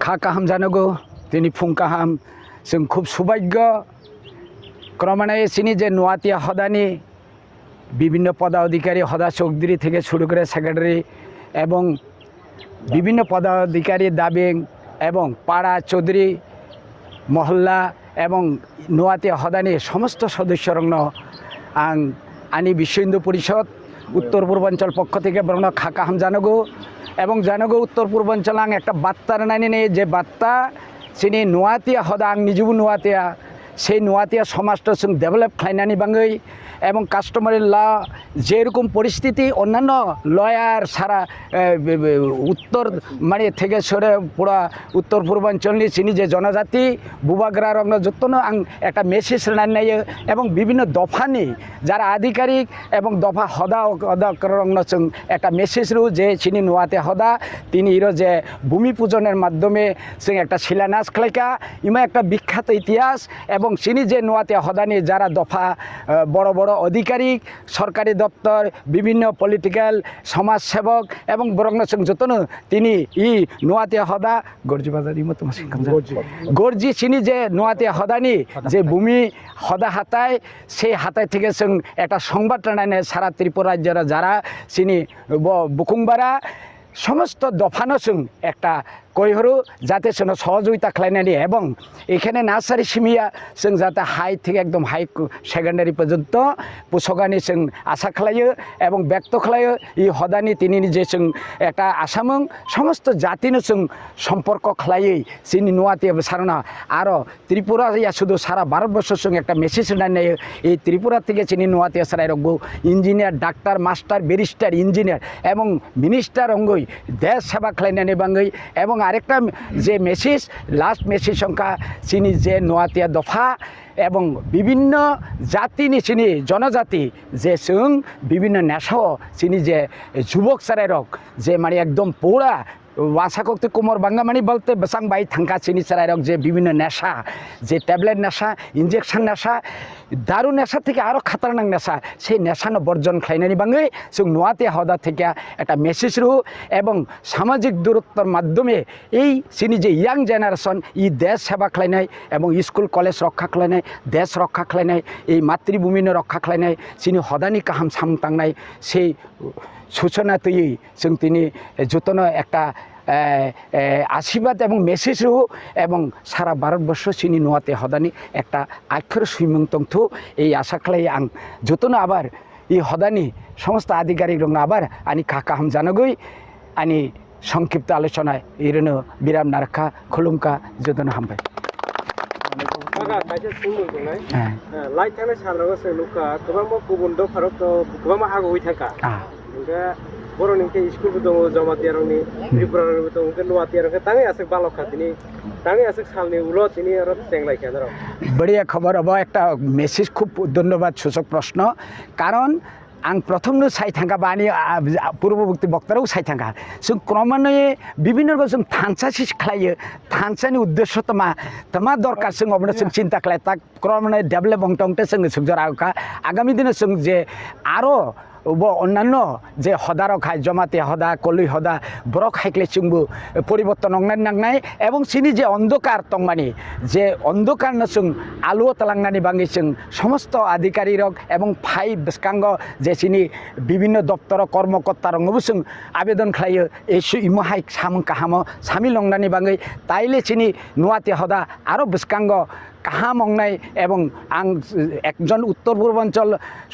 खा काहाम जानांगौ दिनै फुं काहाम जों खूब सौभाग्य क्रमान्वये सिनी जे नुवातिया हदानी विभिन्न पदाधिकारी हदा चौधरी থেকে শুরু করে সেক্রেটারি এবং বিভিন্ন পদাধিকারী দাবিং এবং পাড়া চৌধুরী মহল্লা এবং নুয়াতিয়া হদানি সমস্ত সদস্যরং आं आनी विश्व हिंदू परिषद उत्तर पूर्वांचल पक्ष থেকে বরং খাকাহাম জানাগো এবং জানাগো उत्तर पूर्वांचल आं একটা বার্তা নানি নে যে বার্তা सिनी नुवातिया हदा आं निजेबो नुवातिया সেই নুয়াতিয়া সমাজটা जों डेभेलप खालामनानै बाङै এবং কাস্টমারি ল যেরকম পরিস্থিতি অন্যান্য লয়ার সারা উত্তর মানে থেকে সরে পুরা উত্তর পূর্বাঞ্চলনি চিনি যে জনজাতি বুবাগ্রা রং যত্ন আং একটা মেসেজ রান্নাই এবং বিভিন্ন দফানি যারা আধিকারিক এবং দফা হদা রং जों একটা মেসেজ রু যে চিনি নুয়াতে হদা তিনি ইরো যে ভূমি পূজনের মাধ্যমে जों একটা শিলান্যাস খালাইকা ইমা একটা বিখ্যাত ইতিহাস এবং চিনি যে নুয়াতে হদানি যারা দফা বড় বড় अधिकारिक सरकारी दफ्तर विभिन्न पलिटिकल समाज सेवक एवं बरंग जतन तिनी इ नुआतिया हदा गर्जी बाजार इमो गर्जी चिनी जे नुआतिया हदानी जे भूमि हदा हाताय से हाताय থেকে जों একটা সংবাদ টানানে সারা ত্রিপুরা রাজ্যের যারা চিনি বুকুংবারা সমস্ত দফানো जों একটা কইহরু যাতে जों সহযোগিতা খালাইনানি এবং এখানে নার্সারি সিমিয়া जों যাতে হাই থেকে একদম হাই সেকেন্ডারি পর্যন্ত পুষগানি जों আশা খালাयो এবং ব্যক্ত খালাयो ই হদানি তিনি নিজে जों একটা আসামং সমস্ত জাতিনো जों সম্পর্ক খালাयै চিনি নুয়াতিয়া সারনা আর ত্রিপুরা ইয়া শুধু সারা ভারতবর্ষ जों একটা মেসেজ নানি এই ত্রিপুরা থেকে চিনি নুয়াতিয়া সারাই রগো engineer doctor master barrister engineer এবং মিনিস্টার অঙ্গই দেশ সেবা খালাইনানি বাঙ্গই এবং আরেকটা যে মেসেজ লাস্ট মেসেজ সংখ্যা চিনি যে নুয়াতিয়া দফা এবং বিভিন্ন জাতি চিনি জনজাতি যে जों বিভিন্ন নেশা চিনি যে যুবক সারাইরক যে মানে একদম পুরা वासाकते कुमार बांगामानी बोलते बसांग बाई थांका चिनी साराइरक जे विभिन्न नेशा जे टैबलेट नेशा इंजेक्शन नेशा दारू नेशा থেকে আরো खतरनाक नेशा সেই নেশানো বর্জন খাইনানি বাঙ্গै जों नुआतिया हदा থেকে একটা মেসেজ রু এবং সামাজিক দূরত্বের মাধ্যমে এই চিনি যে ইয়াং জেনারেশন ই দেশ সেবা খালাইনাই এবং স্কুল কলেজ রক্ষা খালাইনাই দেশ রক্ষা খালাইনাই এই মাতৃভূমিনো রক্ষা খালাইনাই চিনি হদানি কাহাম সামতাंनाय সেই सूचना तैयै जों तिनी जतनो একটা आशीर्वाद এবং मेसेज हो এবং सारा भारतवर्ष चिनी नुआते हदानी একটা आक्षर सुइमंतंथु এই आशा खालाय आं जतनो आबार এই हदानी समस्त आधिकारिक रंग आबार आनी काकाहाम जानागै आनी संक्षिप्त आलोचना इरनो बिराम नारखा खुलुमका जतनो हामबाय लाइट थानाय साराव सेलुका गोबां गुबुन दफाराव गोबां हागौै थाखा बर'नि स्कुलबो दङ जमातियारनि त्रिपुरानि दङ नुवातियारनि ताङै आसे बालका दिनै ताङै आसे सालनि उलो दिनै आरो तेंलायखान र बढ़िया खबर अब एक मेसेज खूब धन्यवाद सूचक प्रश्न कारण आं प्रथम साइ थांगा बानी पूर्ववर्ती बक्ताराव साइ थांगा जों क्रमान्वये विभिन्न जों थानसा सिस खालायो थानसानि उद्देश्य तमा दरकार जों अबनो जों चिन्ता खालाय ता क्रमान्वये डेभेलप हंटंटे जों सुजरा आगामी दिन जों जे आरो अन्यान्य जे हदारक हाय जमाते हदा कलुई हदा ब्रक हाइकले जोंबो परिवर्तन नांनाय एवं सिनि जे अंधकार तंमानि जे अंधकार जों आलु तलांनानि बाङै जों समस्त आधिकारिक एवं फाइ बेसकांग जे सिनि विभिन्न दफ्तर कर्मकर्ता रंगबो जों आवेदन खालायो एसु इमहाय साम काहाम सामि लंनानि बाङै ताइले सिनि नुआते हदा आरो बेसकांग কাহা মংনাই এবং আং একজন উত্তর পূর্বাঞ্চল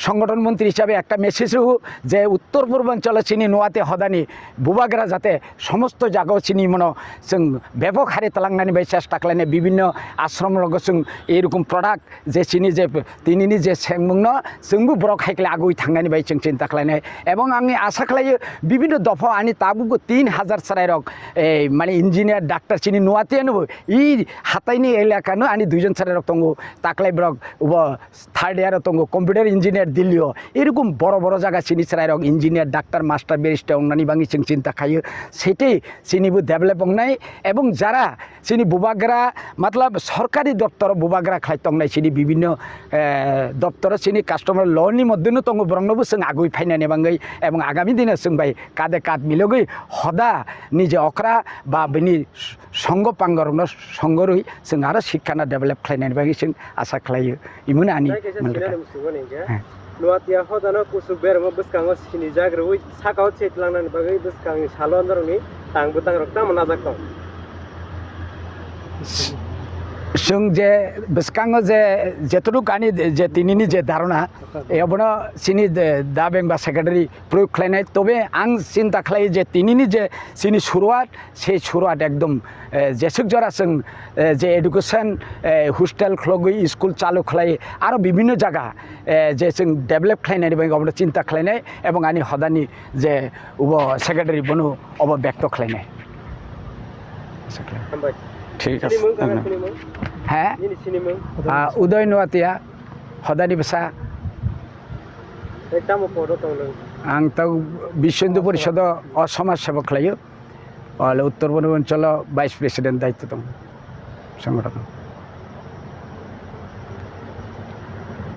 সংগঠন মন্ত্রী হিসাবে একটা মেসেজ রু যে উত্তর পূর্বাঞ্চলে চিনি নুয়াতে হদানি বুবাগ্রা যাতে সমস্ত জায়গাও চিনি মনো जों ব্যাপক হারে তালাংনানি বাই চেষ্টা খালাইনে বিভিন্ন আশ্রম রগ जों এরকম প্রোডাক্ট যে চিনি যে তিনিনি যে সেংমুংন जोंबो ब्रक हाइकले आगुই थांनानि बाय जों चिन्ता खालायनाय এবং आंनि आशा खालायो বিভিন্ন दफा आनि ताबुगो 3000 साराइरक माने इन्जिनियार डाक्टर चिनि नुआते इ हाताइनि एलाकानो आनि दुइजन এগ্রিকালচারের তঙ্গ তাকলাই ব্লক উব থার্ড ইয়ারের তঙ্গ কম্পিউটার ইঞ্জিনিয়ার দিল্লিও এরকম বড় বড় জায়গা চিনি সেরাই ইঞ্জিনিয়ার ডাক্তার মাস্টার ব্যারিস্টার অন্যান্য বাঙি চিং চিন্তা খাইও সেটাই চিনিবু ডেভেলপ নাই এবং যারা চিনি বুবাগ্রা মতলব সরকারি দপ্তর বুবাগ্রা খাই তংনাই চিনি বিভিন্ন দপ্তর চিনি কাস্টমার লনি মধ্যে তঙ্গ ব্রহ্মবু जों আগুই ফাইনানি বাঙ্গই এবং আগামী দিনে जों বাই কাদে কাদ মিলগই হদা নিজে অকরা বা বিনি সঙ্গ পাঙ্গরনো সঙ্গরই जों आरो শিক্ষানা ডেভেলপ খাইনানি বাঙ্গি जों আশা খালাयो ইমুন আনি नुवातिया हदानो कुसु बेरमो बसकांगो सिनि जाग्रवै साकाव चेतलांनानि बागै बसकां सालो आन्दरनि तांबो तांरक्ता मनाजाकं जों जे बसकांगो जे जेतुक आनि जे तिनिनि जे धारणा एबनो सिनि दाबें बा सेक्रेटारि प्रयोग खालायनाय तबे आं चिन्ता खालायो जे तिनिनि जे सिनि शुरुआत से शुरुआत एकदम जेसुक जरा जों जे एडुकेशन हस्टेल खलगै स्कुल चालु खालायो आरो विभिन्न जायगा जे जों डेभेलप खालायनायनि बागै अबनो चिन्ता खालायनाय एबं आनि हदानि जे उब सेक्रेटारि बनो अब व्यक्त खालायनाय ठीक है हाँ उदय नुवातिया हदानि बसा आं तो विश्व हिंदू परिषद समाज सेवक खालायो उत्तर पूर्व अंचल वाइस प्रेसिडेंट दायित्व दं संगठन